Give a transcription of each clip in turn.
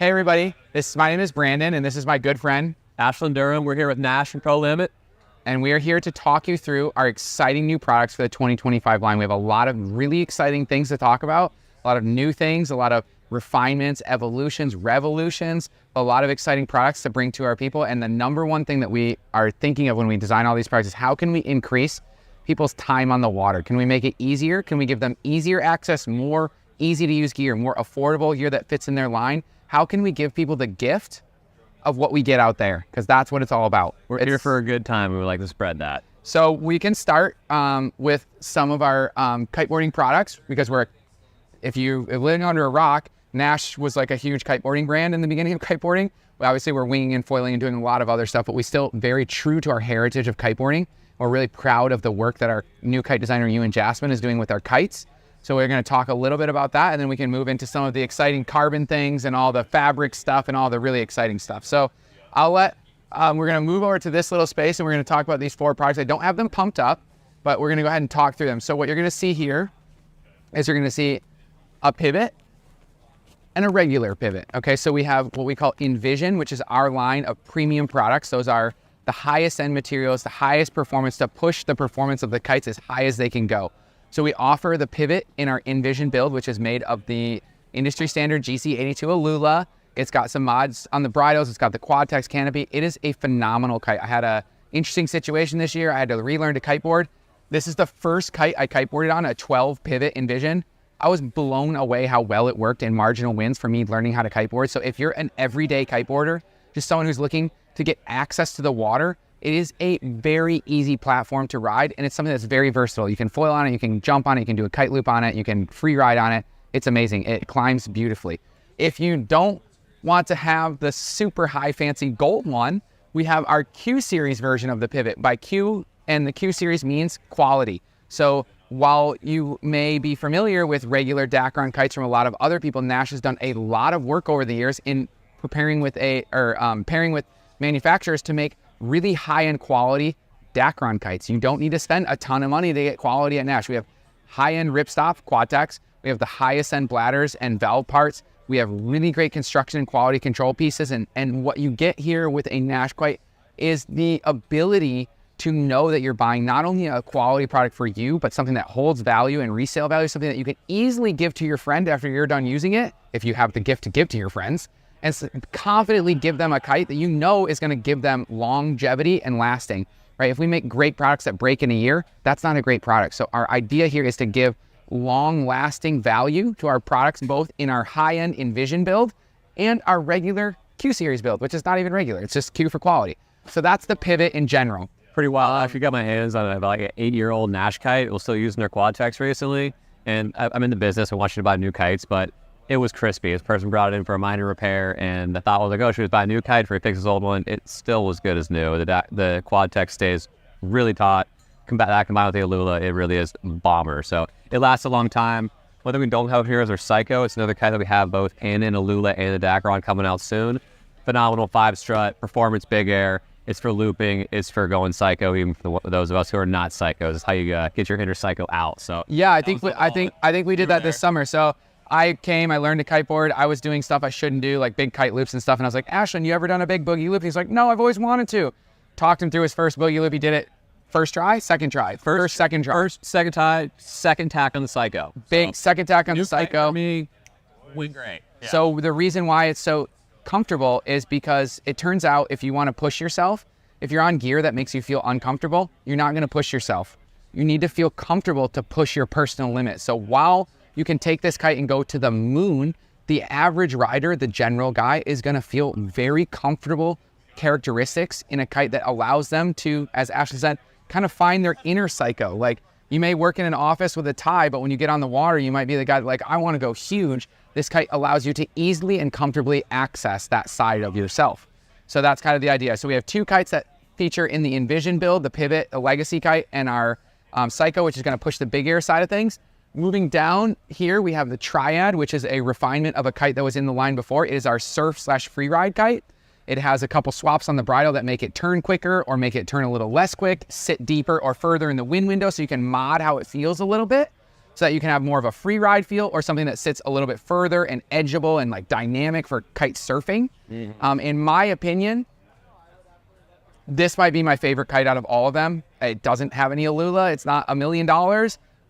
Hey everybody, my name is Brandon and this is my good friend, Ashland Durham. We're here with Naish and Pro Limit. And we are here to talk you through our exciting new products for the 2025 line. We have a lot of really exciting things to talk about, a lot of new things, a lot of refinements, evolutions, revolutions, a lot of exciting products to bring to our people. And the number one thing that we are thinking of when we design all these products is how can we increase people's time on the water? Can we make it easier? Can we give them easier access, more easy to use gear, more affordable gear that fits in their line? How can we give people the gift of what we get out there? Because that's what it's all about. We're here for a good time. We would like to spread that. So we can start with some of our kiteboarding products, because if you're living under a rock, Naish was like a huge kiteboarding brand in the beginning of kiteboarding. Obviously we're winging and foiling and doing a lot of other stuff, but we still very true to our heritage of kiteboarding. We're really proud of the work that our new kite designer, Ewan Jasmine, is doing with our kites. So we're going to talk a little bit about that, and then we can move into some of the exciting carbon things and all the fabric stuff and all the really exciting stuff. So we're going to move over to this little space, and we're going to talk about these 4 products. I don't have them pumped up, but we're going to go ahead and talk through them. So what you're going to see here is you're going to see a pivot and a regular pivot. Okay, so we have what we call Envision, which is our line of premium products. Those are the highest end materials, the highest performance to push the performance of the kites as high as they can go. So we offer the pivot in our Envision build, which is made of the industry standard GC82 Alula. It's got some mods on the bridles. It's got the Quad-Tex canopy. It is a phenomenal kite. I had an interesting situation this year. I had to relearn to kiteboard. This is the first kite I kiteboarded on, a 12 pivot Envision. I was blown away how well it worked in marginal wins for me learning how to kiteboard. So if you're an everyday kiteboarder, just someone who's looking to get access to the water, it is a very easy platform to ride, and it's something that's very versatile. You can foil on it, you can jump on it, you can do a kite loop on it, you can free ride on it. It's amazing. It climbs beautifully. If you don't want to have the super high fancy gold one, we have our Q series version of the pivot. By Q, and the Q series means quality. So while you may be familiar with regular Dacron kites from a lot of other people, Naish has done a lot of work over the years in pairing with manufacturers to make really high-end quality Dacron kites. You don't need to spend a ton of money to get quality at Naish. We have high-end ripstop Quad-Tex. We have the highest-end bladders and valve parts. We have really great construction and quality control pieces. And what you get here with a Naish kite is the ability to know that you're buying not only a quality product for you, but something that holds value and resale value, something that you can easily give to your friend after you're done using it, if you have the gift to give to your friends, and confidently give them a kite that you know is going to give them longevity and lasting, right? If we make great products that break in a year, that's not a great product. So our idea here is to give long-lasting value to our products, both in our high-end Envision build and our regular Q series build, which is not even regular. It's just Q for quality. So that's the pivot in general. Pretty wild. I actually got my hands on like an 8-year-old Naish kite. We're still using their Quad-Tex recently, and I'm in the business. I want you to buy new kites, but it was crispy. This person brought it in for a minor repair, and the thought was like, oh, should we buy a new kite for he fix his old one? It still was good as new. The Quad-Tex stays really taut. That combined with the Alula, it really is bomber. So it lasts a long time. One thing we don't have here is our Psycho. It's another kite that we have both in an Alula and a Dacron coming out soon. Phenomenal 5-strut, performance big air. It's for looping. It's for going psycho, even for those of us who are not psychos. It's how you get your inner psycho out. So yeah, I think we did that this summer. So I learned to kiteboard. I was doing stuff I shouldn't do, like big kite loops and stuff. And I was like, Ashland, you ever done a big boogie loop? He's like, no, I've always wanted to. Talked him through his first boogie loop. He did it first try, second try, second try. First, second try, second tack on the Psycho. Big second tack on the Psycho. For me, went great. Yeah. So the reason why it's so comfortable is because it turns out if you want to push yourself, if you're on gear that makes you feel uncomfortable, you're not going to push yourself. You need to feel comfortable to push your personal limit. So while you can take this kite and go to the moon, the average rider, the general guy, is going to feel very comfortable characteristics in a kite that allows them to, as Ashley said, kind of find their inner psycho. Like, you may work in an office with a tie, but when you get on the water, you might be the guy like, I want to go huge. This kite allows you to easily and comfortably access that side of yourself. So that's kind of the idea. So we have 2 kites that feature in the Envision build, the Pivot, a Legacy kite, and our Psycho, which is going to push the big air side of things. Moving down here, we have the Triad, which is a refinement of a kite that was in the line before. It is our surf/free ride kite. It has a couple swaps on the bridle that make it turn quicker or make it turn a little less quick, sit deeper or further in the wind window so you can mod how it feels a little bit. so that you can have more of a free ride feel, or something that sits a little bit further and edgeable and like dynamic for kite surfing. In my opinion, this might be my favorite kite out of all of them. It doesn't have any Alula. It's not $1 million,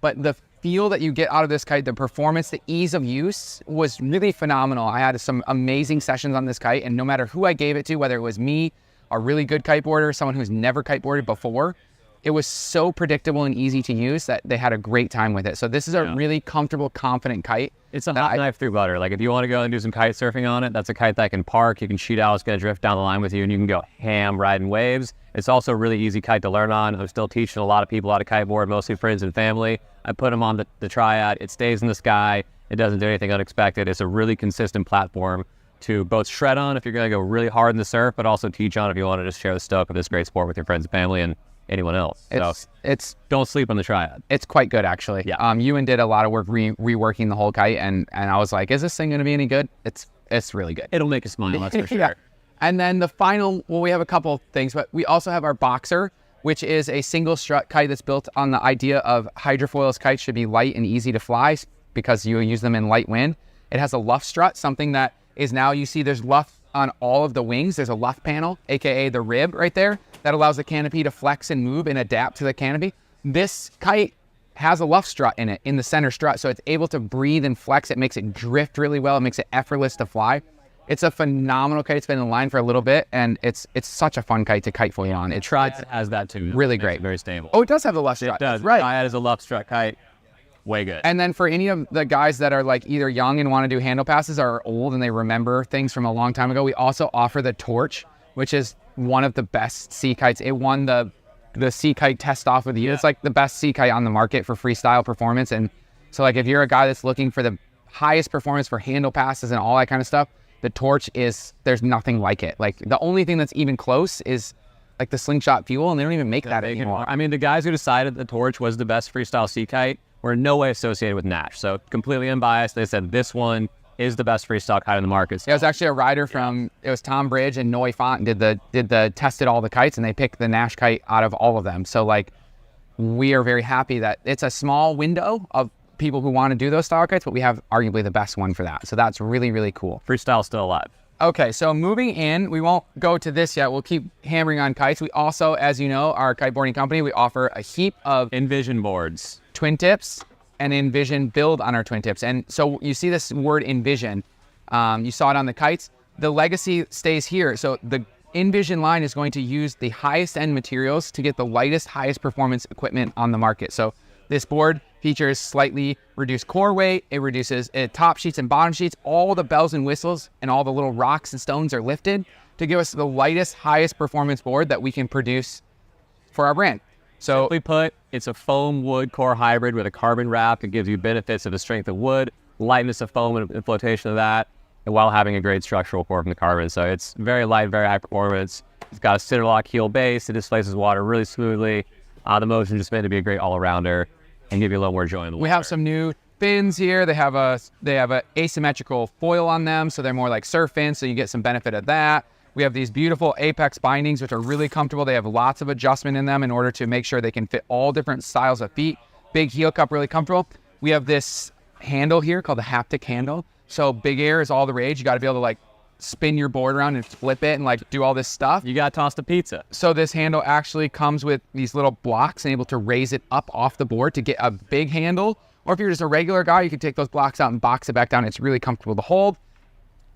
but the feel that you get out of this kite, the performance, the ease of use was really phenomenal. I had some amazing sessions on this kite, and no matter who I gave it to, whether it was me, a really good kiteboarder, someone who's never kiteboarded before, it was so predictable and easy to use that they had a great time with it. So this is a really comfortable, confident kite. It's a hot knife through butter. Like if you want to go and do some kite surfing on it, that's a kite that can park. You can sheet out, it's going to drift down the line with you, and you can go ham riding waves. It's also a really easy kite to learn on. I'm still teaching a lot of people how to kiteboard, mostly friends and family. I put them on the Triad. It stays in the sky. It doesn't do anything unexpected. It's a really consistent platform to both shred on if you're going to go really hard in the surf, but also teach on if you want to just share the stoke of this great sport with your friends and family and anyone else. It's don't sleep on the Triad. It's quite good, actually. Yeah. Ewan did a lot of work reworking the whole kite, and I was like, is this thing going to be any good? It's really good. It'll make you smile, that's for sure. Yeah. And then the final, well, we have a couple things, but we also have our Boxer, which is a single strut kite that's built on the idea of hydrofoils kites should be light and easy to fly because you use them in light wind. It has a luff strut, something that is now, you see there's luff on all of the wings. There's a luff panel, AKA the rib right there, that allows the canopy to flex and move and adapt to the canopy. This kite has a luff strut in it, in the center strut, so it's able to breathe and flex. It makes it drift really well. It makes it effortless to fly. It's a phenomenal kite. It's been in line for a little bit, and it's such a fun kite to kite fully on. It has that too. Really great. Very stable. Oh, it does have the luff strut. It does. Right. Triad is a luff strut kite. Way good. And then for any of the guys that are like either young and want to do handle passes or old and they remember things from a long time ago, we also offer the Torch, which is one of the best sea kites. It won the Sea Kite test off of the year. It's like the best sea kite on the market for freestyle performance. And so like if you're a guy that's looking for the highest performance for handle passes and all that kind of stuff, the Torch there's nothing like it. Like the only thing that's even close is like the Slingshot Fuel, and they don't even make that anymore. I mean, the guys who decided the Torch was the best freestyle sea kite were in no way associated with Naish. So completely unbiased, they said this one is the best freestyle kite in the market. So it was actually a rider from, it was Tom Bridge and Noy Font tested all the kites, and they picked the Naish kite out of all of them. So like, we are very happy that it's a small window of people who want to do those style kites, but we have arguably the best one for that. So that's really, really cool. Freestyle's still alive. Okay, so moving in, we won't go to this yet. We'll keep hammering on kites. We also, as you know, our kiteboarding company, we offer a heap of Envision boards, twin tips, and Envision build on our twin tips. And so you see this word Envision. You saw it on the kites. The legacy stays here. So the Envision line is going to use the highest end materials to get the lightest, highest performance equipment on the market. So this board features slightly reduced core weight. It reduces top sheets and bottom sheets. All the bells and whistles and all the little rocks and stones are lifted to give us the lightest, highest performance board that we can produce for our brand. So simply put, it's a foam wood core hybrid with a carbon wrap that gives you benefits of the strength of wood, lightness of foam and flotation of that, and while having a great structural core from the carbon. So it's very light, very high performance. It's got a center lock heel base. It displaces water really smoothly. The motion just meant to be a great all-arounder and give you a little more joy in the water. We have some new fins here. They have a asymmetrical foil on them, so they're more like surf fins, so you get some benefit of that. We have these beautiful Apex bindings, which are really comfortable. They have lots of adjustment in them in order to make sure they can fit all different styles of feet. Big heel cup, really comfortable. We have this handle here called the haptic handle. So big air is all the rage. You got to be able to like spin your board around and flip it and like do all this stuff. You got to toss the pizza. So this handle actually comes with these little blocks and able to raise it up off the board to get a big handle. Or if you're just a regular guy, you can take those blocks out and box it back down. It's really comfortable to hold.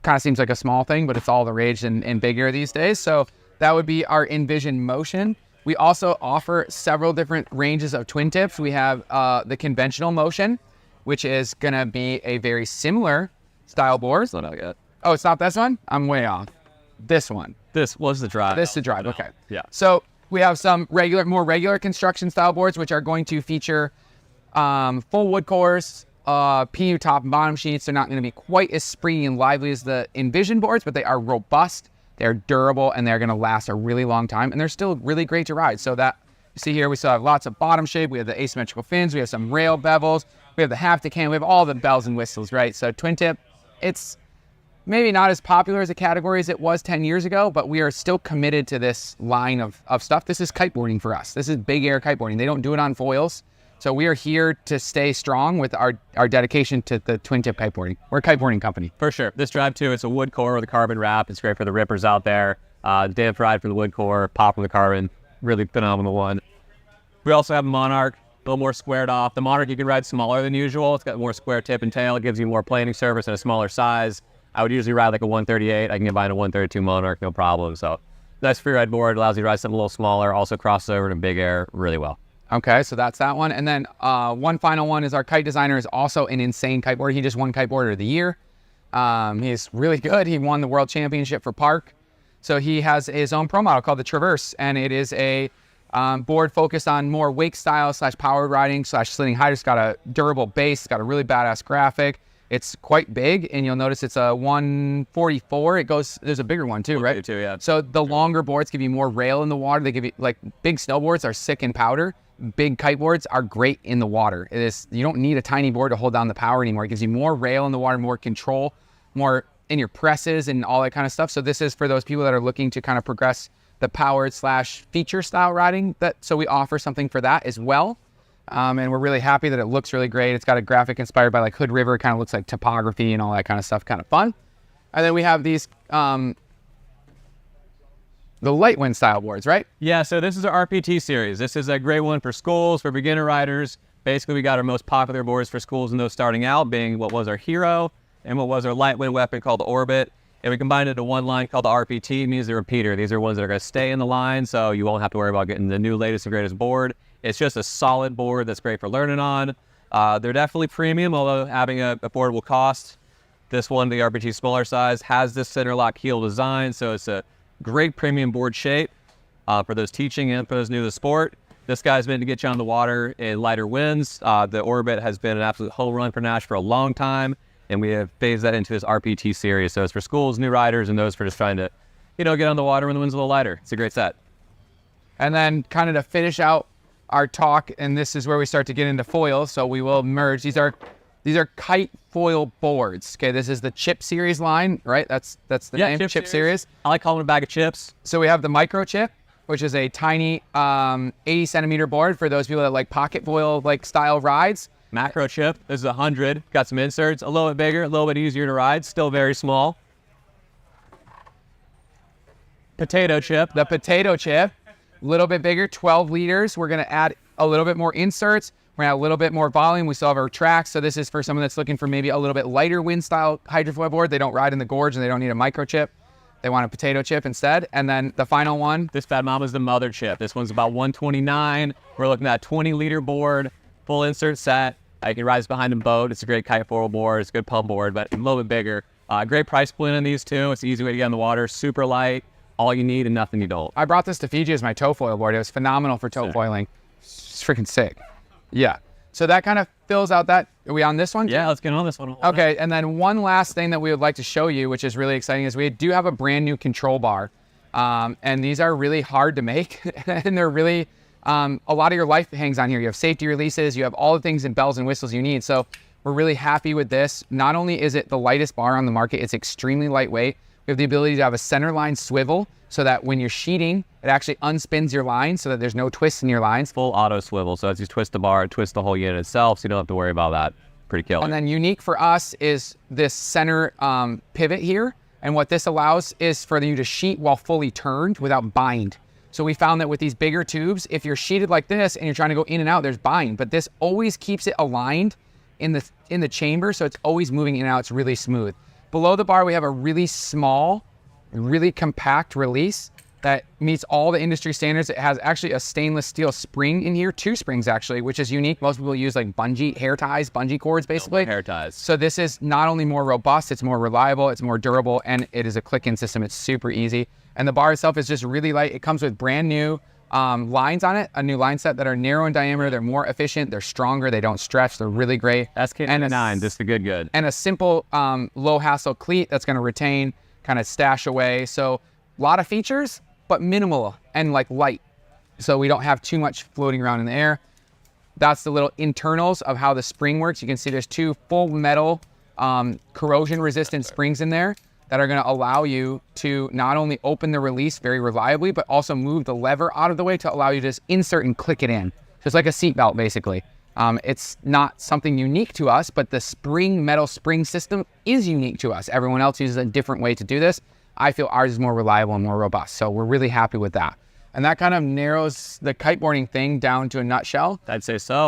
Kind of seems like a small thing, but it's all the rage in big air these days. So that would be our Envision Motion. We also offer several different ranges of twin tips. We have the conventional Motion, which is going to be a very similar style board. That's not out yet. Oh, it's not this one? I'm way off. This one. This was the drive. This is the drive, okay. Yeah. So we have some more regular construction style boards, which are going to feature full wood cores, PU top and bottom sheets. They're not going to be quite as springy and lively as the Envision boards, but they are robust, they're durable, and they're going to last a really long time, and they're still really great to ride. So that, you see here, we still have lots of bottom shape. We have the asymmetrical fins. We have some rail bevels. We have the haptic hand. We have all the bells and whistles, right? So twin tip, it's maybe not as popular as a category as it was 10 years ago, but we are still committed to this line of stuff. This is kiteboarding for us. This is big air kiteboarding. They don't do it on foils. So we are here to stay strong with our dedication to the twin tip kiteboarding. We're a kiteboarding company. For sure. This drive too, it's a wood core with a carbon wrap. It's great for the rippers out there. Damp ride for the wood core, pop from the carbon. Really phenomenal one. We also have a Monarch, a little more squared off. The Monarch you can ride smaller than usual. It's got more square tip and tail. It gives you more planing surface and a smaller size. I would usually ride like a 138. I can get behind a 132 Monarch, no problem. So nice free ride board. Allows you to ride something a little smaller. Also crosses over to big air really well. Okay, so that's that one. And then one final one is our kite designer is also an insane kiteboarder. He just won Kiteboarder of the Year. He's really good. He won the World Championship for Park. So he has his own pro model called the Traverse, and it is a board focused on more wake style / powered riding / slitting height. It's got a durable base. It's got a really badass graphic. It's quite big, and you'll notice it's a 144. There's a bigger one too, right? Too, yeah. So the longer boards give you more rail in the water. They give you, like, big snowboards are sick in powder. Big kiteboards are great in the water. You don't need a tiny board to hold down the power anymore. It gives you more rail in the water, more control, more in your presses and all that kind of stuff. So this is for those people that are looking to kind of progress the powered / feature style riding. So we offer something for that as well. And we're really happy that it looks really great. It's got a graphic inspired by like Hood River. It kind of looks like topography and all that kind of stuff. Kind of fun. And then we have these, the light wind style boards, right? Yeah, so this is our RPT series. This is a great one for schools, for beginner riders. Basically, we got our most popular boards for schools and those starting out being what was our Hero and what was our light wind weapon called the Orbit. And we combined it into one line called the RPT. It means the repeater. These are ones that are going to stay in the line, so you won't have to worry about getting the new latest and greatest board. It's just a solid board that's great for learning on. They're definitely premium, although having a affordable cost. This one, the RPT smaller size, has this center lock heel design, so it's a great premium board shape for those teaching and for those new to the sport. This guy's meant to get you on the water in lighter winds. The Orbit has been an absolute home run for Naish for a long time, and we have phased that into his RPT series. So it's for schools, new riders, and those for just trying to, get on the water when the wind's a little lighter. It's a great set. And then kind of to finish out our talk, and this is where we start to get into foils. So we will merge. These are kite foil boards. Okay, this is the chip series line, right? That's the name, chip series. I like calling it a bag of chips. So we have the micro chip, which is a tiny 80 centimeter board for those people that like pocket foil like style rides. Macro chip, this is 100, got some inserts, a little bit bigger, a little bit easier to ride, still very small. Potato chip. The potato chip, a little bit bigger, 12 liters. We're gonna add a little bit more inserts. We're gonna add a little bit more volume. We still have our tracks. So this is for someone that's looking for maybe a little bit lighter wind style hydrofoil board. They don't ride in the gorge and they don't need a micro chip. They want a potato chip instead. And then the final one. This bad mama's the mother chip. This one's about 129. We're looking at a 20 liter board, full insert set. You can ride this behind a boat. It's a great kite foil board. It's a good pump board, but a little bit bigger. Great price point on these too. It's an easy way to get on the water. Super light. All you need and nothing you don't. I brought this to Fiji as my tow foil board. It was phenomenal for tow foiling. It's freaking sick. Yeah. So that kind of fills out that. Are we on this one? Yeah, let's get on this one. Okay, and then one last thing that we would like to show you, which is really exciting, is we do have a brand new control bar. And these are really hard to make. And they're really, a lot of your life hangs on here. You have safety releases. You have all the things and bells and whistles you need. So we're really happy with this. Not only is it the lightest bar on the market, it's extremely lightweight. We have the ability to have a center line swivel so that when you're sheeting, it actually unspins your line so that there's no twists in your lines. Full auto swivel. So as you twist the bar, it twists the whole unit itself, so you don't have to worry about that. Pretty killer. And then unique for us is this center pivot here. And what this allows is for you to sheet while fully turned without bind. So we found that with these bigger tubes, if you're sheeted like this and you're trying to go in and out, there's bind. But this always keeps it aligned in the chamber, so it's always moving in and out. It's really smooth. Below the bar, we have a really small, really compact release that meets all the industry standards. It has actually a stainless steel spring in here, 2 springs actually, which is unique. Most people use like bungee hair ties, bungee cords basically. Hair ties. So this is not only more robust, it's more reliable, it's more durable, and it is a click-in system. It's super easy. And the bar itself is just really light. It comes with brand new lines on it, a new line set that are narrow in diameter. They're more efficient, they're stronger, they don't stretch, they're really great. SK9, just the good. And a simple low hassle cleat that's gonna retain, kind of stash away. So a lot of features, but minimal and like light. So we don't have too much floating around in the air. That's the little internals of how the spring works. You can see there's 2 full metal corrosion resistant springs in there that are gonna allow you to not only open the release very reliably, but also move the lever out of the way to allow you to just insert and click it in. So it's like a seat belt basically. It's not something unique to us, but the metal spring system is unique to us. Everyone else uses a different way to do this. I feel ours is more reliable and more robust. So we're really happy with that. And that kind of narrows the kiteboarding thing down to a nutshell. I'd say so.